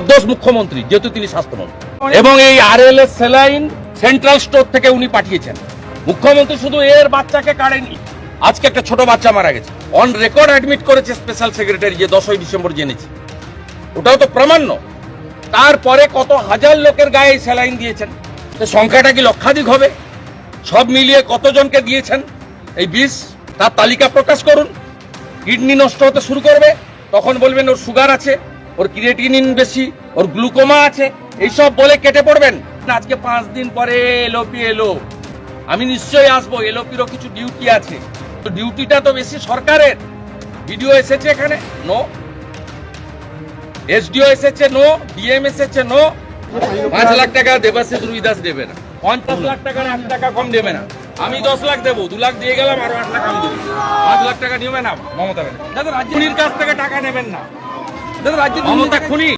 নির্দোষ মুখ্যমন্ত্রী, যেহেতু তিনি স্বাস্থ্যমন্ত্রী, এবং এই আরএলএস স্যালাইন সেন্ট্রাল স্টোর থেকে উনি পাঠিয়েছেন। মুখ্যমন্ত্রী শুধু এর বাচ্চাকে কাড়েনি, আজকে একটা ছোট বাচ্চা মারা গেছে, অন রেকর্ড অ্যাডমিট করেছে স্পেশাল সেক্রেটারি, যে 10ই ডিসেম্বর জেনেছি, ওটাও তো প্রামাণ্য। তারপরে কত হাজার লোকের গায়ে স্যালাইন দিয়েছেন, সংখ্যাটা কি লক্ষাধিক হবে? সব মিলিয়ে কতজনকে দিয়েছেন এই বিষ, তার তালিকা প্রকাশ করুন। কিডনি নষ্ট হতে শুরু করবে, তখন বলবেন ওর সুগার আছে, ওর ক্রিয়েটিনিন বেশি, ওর গ্লুকোমা আছে, এইসব বলে কেটে পড়বেন। আজকে 5 দিন পরে এলওপি এলো, আমি নিশ্চয়ই আসবো। এলওপিরও কিছু ডিউটি আছে, তো ডিউটিটা তো বেশি সরকারের। ভিডিও এসেছে এখানে, নো। এসডিও এসেছে, নো। ডিএম এসেছে, নো। 5 লাখ টাকা দেবাশিস রুইদাস দেবে না, 50 লাখ টাকার 1 টাকা কম দেবে না। আমি 10 লাখ দেবো, 2 লাখ দিয়ে গেলাম, আরো 8 লাখ আমি দেবো। 5 লাখ টাকা নেবে না মমতা ব্যানার্জি। দাদা রাজ্যের কাছ থেকে টাকা নেবেন না, দাদা রাজ্যের মমতা খুনি।